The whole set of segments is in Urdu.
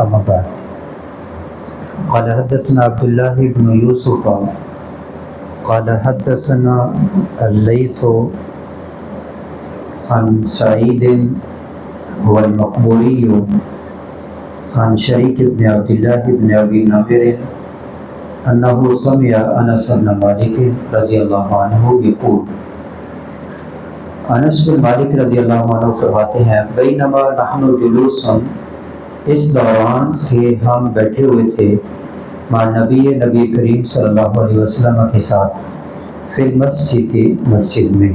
أما بعد قال حدثنا عبد الله بن يوسف قال حدثنا الليث عن سعيد هو المقبوري عن شريك بن عبد الله بن أبي نمر أنه سمع أنس بن مالك رضي الله عنه يقول انس بن مالک رضی اللہ عنہ فرماتے ہیں بینما نحن جلوس، اس دوران کہ ہم بیٹھے ہوئے تھے مع نبی کریم صلی اللہ علیہ وسلم کے ساتھ فی المسجد مسجد میں،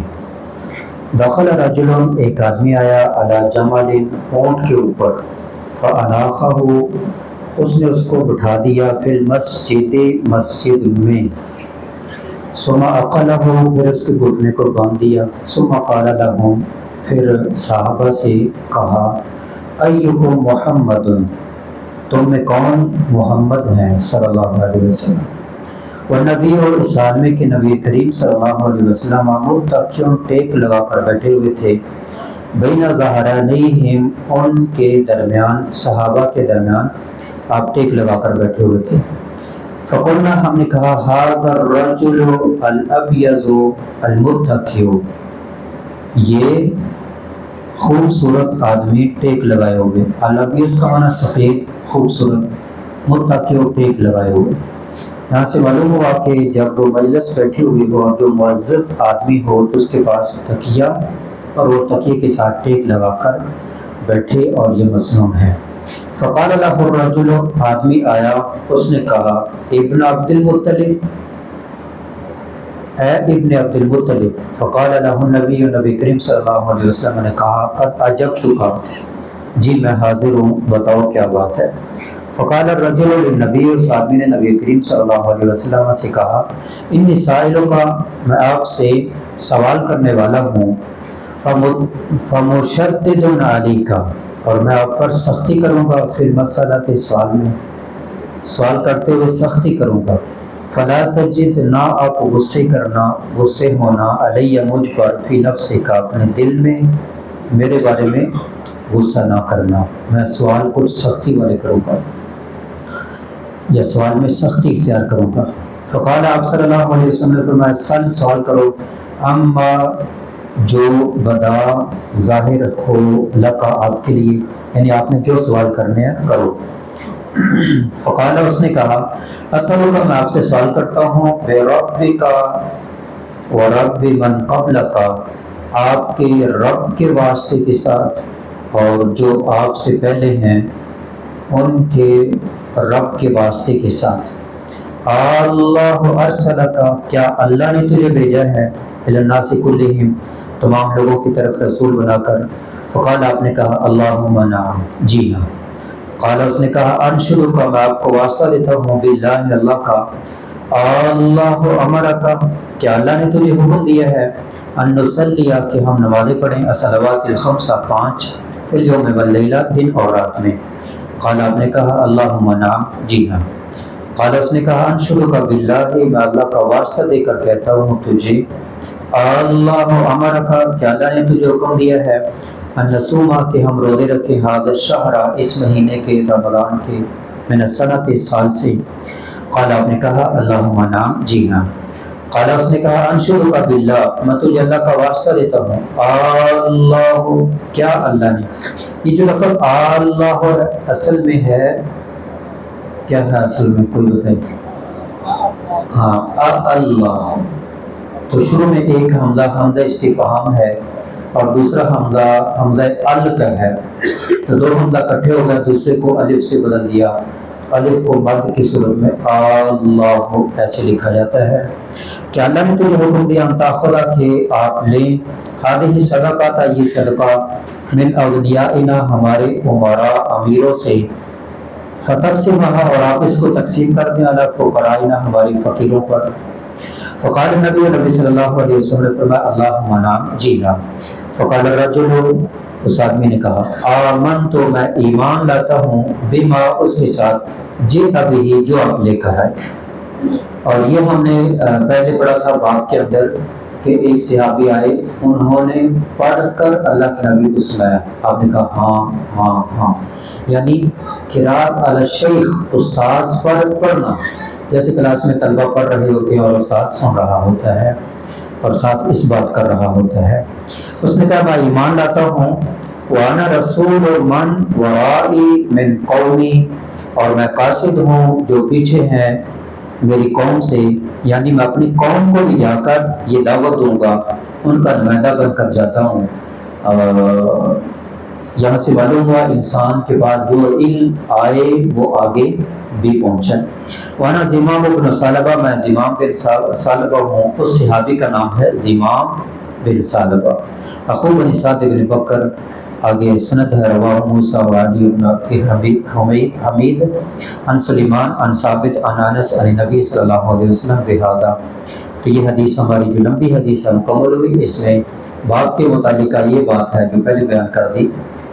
دخل رجل ایک آدمی آیا علی جمل اونٹ کے اوپر، فاناخہ اس نے اس کو بٹھا دیا فی المسجد مسجد میں، ثم اقلہ پھر اس کے گھٹنے کو باندھ دیا، ثم قال لهم پھر صحابہ سے کہا ایکم محمد، تم میں کون محمد ہیں صلی اللہ علیہ وسلم، والنبی اور اس حال میں کہ نبی کریم صلی اللہ علیہ وسلم متکئ ٹیک لگا کر بیٹھے ہوئے تھے، بین ظہرانیہم ان کے درمیان، صحابہ کے درمیان آپ ٹیک لگا کر بیٹھے ہوئے تھے، فقلنا ہم نے کہا ھذا الرجل الابیض المتکئ، یہ خوبصورت آدمی ٹیک لگائے ہوئے، الابیض کا معنی سفید خوبصورت، متکئ ٹیک لگائے ہوئے۔ یہاں سے معلوم ہوا کہ جب وہ مجلس بیٹھی ہوئی ہو اور جو معزز آدمی ہو تو اس کے پاس تکیہ اور وہ تکیے کے ساتھ ٹیک لگا کر بیٹھے، اور یہ مصنون ہے۔ فقال له الرجل، آدمی آیا اس نے کہا ابن عبد المطلب، اے ابن عبد المطلب، فقال له النبی، نبی کریم صلی اللہ علیہ وسلم نے کہا قد اجبتک، جی میں حاضر ہوں، بتاؤ کیا بات ہے۔ فقال الرجل للنبی، اس آدمی نے نبی کریم صلی اللہ علیہ وسلم سے کہا انی سائلک، میں آپ سے سوال کرنے والا ہوں، فمشدد علیک، اور میں آپ پر سختی کروں گا، پھر مسئلہ کے سوال میں، سوال کرتے ہوئے سختی کروں گا، فلا تجد، نہ آپ غصے کرنا، غصے ہونا، علیہ مجھ پر، فی نفسک، اپنے دل میں میرے بارے میں غصہ نہ کرنا، میں سوال کو سختی والے کروں گا یا سوال میں سختی اختیار کروں گا۔ فقال آپ صلی اللہ علیہ وسلم نے فرمایا سل، سوال کرو، اما جو بدا ظاہر ہو لکا، آپ کے لیے، یعنی آپ نے جو سوال کرنے ہیں کرو۔ فقال اس نے کہا اسألک، میں آپ سے سوال کرتا ہوں، بربک ورب من قبلک، آپ کے رب کے واسطے کے ساتھ اور جو آپ سے پہلے ہیں ان کے رب کے واسطے کے ساتھ، اللہ ارسلک، کیا اللہ نے تجھے بھیجا ہے، الی الناس کلہم، تمام لوگوں کی طرف رسول بنا کر۔ فقال آپ نے کہا اللہم نعم، جی ہاں۔ قال اس نے کہا انشدک، میں آپ کو واسطہ دیتا ہوں، باللہ، اللہ کا، اللہ امرک، کیا اللہ نے تجھے حکم دیا ہے، ان نصلی، کہ ہم نمازیں پڑھیں، الصلوات الخمسہ، 5، فی اليوم واللیلہ، دن اور رات میں۔ قال آپ نے کہا اللہم نعم، جی ہاں۔ قال اس نے کہا انشدک باللہ، میں اللہ کا واسطہ دے کر کہتا ہوں تجھے، اللہ امرک، کہ اللہ نے تجھے حکم دیا ہے، ان نصوم، کہ ہم روزے رکھیں، ھذا الشہر، اس مہینے کے، رمضان کے، من السنۃ، سال سے۔ قال آپ نے کہا اللہم نعم، جی ہاں۔ قال اس نے کہا انشدک باللہ، میں تجھے اللہ کا واسطہ دیتا ہوں، اللہ، کیا اللہ نے، یہ جو لفظ اللہ اصل میں ہے کیا ہے، اصل میں کوئی بتائیے؟ ہاں، اللہ، تو شروع میں ایک حمزہ، حمزہ استفہام ہے، اور دوسرا حمزہ، حمزہ ال کا ہے، تو دو حمزہ اکٹھے ہو گئے، دوسرے کو الف سے بدل دیا، الف کو مد کی صورت میں اللہ ایسے لکھا جاتا ہے کہ اللہ نے تجھے حکم دیا ان تاخذ، کہ آپ لیں، ہذہ صدقۃ، یہ صدقہ، من اغنیائنا، ہمارے امراء، امیروں سے، فتقسمھا، اور آپ اس کو تقسیم کر دیں، علی فقرائنا، ہمارے فقیروں پر۔ فقال النبی، نبی صلی اللہ علیہ وسلم نے فرمایا اللہم نعم، جی ہاں۔ فقال الرجل، اس آدمی نے کہا آمنت، میں ایمان لاتا ہوں، بما، اس کے ساتھ، جئت بہ، جو آپ لے کر آئے۔ اور یہ ہم نے پہلے پڑھا تھا باب کے اندر کہ ایک صحابی آئے، انہوں نے پڑھ کر اللہ کے نبی کو سنایا، آپ نے کہا ہاں ہاں ہاں، یعنی قراءت علی الشیخ، استاد پر پڑھنا، جیسے کلاس میں طلبہ پڑھ رہے ہوتے ہیں اور استاد سن رہا ہوتا ہے اور ساتھ اس بات کر رہا ہوتا ہے۔ اس نے کہا میں ایمان لاتا ہوں، وانا رسول من ورائی من قومی، اور میں قاصد ہوں جو پیچھے ہیں میری قوم سے، یعنی میں اپنی قوم کو بھی جا کر یہ دعوت دوں گا، ان کا نمائندہ بن کر جاتا ہوں۔ یہاں سے معلوم ہوا انسان کے بعد جو علم آئے وہ آگے بھی پہنچے۔ وانا زمام بن ثعلبہ، میں زمام بن ثعلبہ ہوں، اس صحابی کا نام ہے زمام بن ثعلبہ۔ اخو بن سعد بن بکر، آگے سند ہے، رواہ موسیٰ و علی بن حمید عن سلیمان عن ثابت عن انس عن نبی صلی اللہ علیہ وسلم بہذا۔ تو یہ حدیث ہماری جو لمبی حدیث ہے مکمل ہوئی۔ اس میں باب کے متعلقہ یہ بات ہے جو پہلے بیان کر دی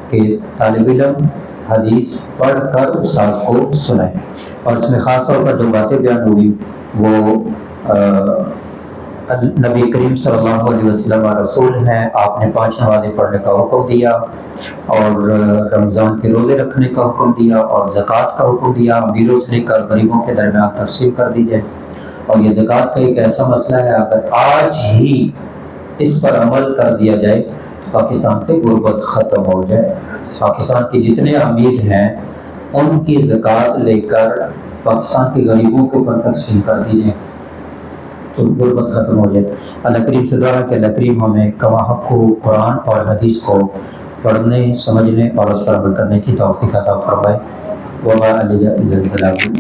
کہ طالب علم حدیث پڑھ کر استاد کو سنائے، اور اس میں خاص طور پر جو باتیں بیان ہوئی وہ نبی کریم صلی اللہ علیہ وسلم رسول ہیں، آپ نے 5 نمازیں پڑھنے کا حکم دیا، اور رمضان کے روزے رکھنے کا حکم دیا، اور زکوٰۃ کا حکم دیا، امیروں سے لے کر غریبوں کے درمیان تقسیم کر دی جائے۔ اور یہ زکوٰۃ کا ایک ایسا مسئلہ ہے، اگر آج ہی اس پر عمل کر دیا جائے تو پاکستان سے غربت ختم ہو جائے۔ پاکستان کے جتنے امیر ہیں ان کی زکوٰۃ لے کر پاکستان کے غریبوں کے اوپر تقسیم کر دی جائے تو غربت ختم ہو جائے۔ اللہ کریم سے دعا ہے کہ اللہ کریم ہمیں کما حق کو قرآن اور حدیث کو پڑھنے، سمجھنے اور اس پر عمل کرنے کی توفیق عطا فرمائے۔ وما علیہ الا البلاغ۔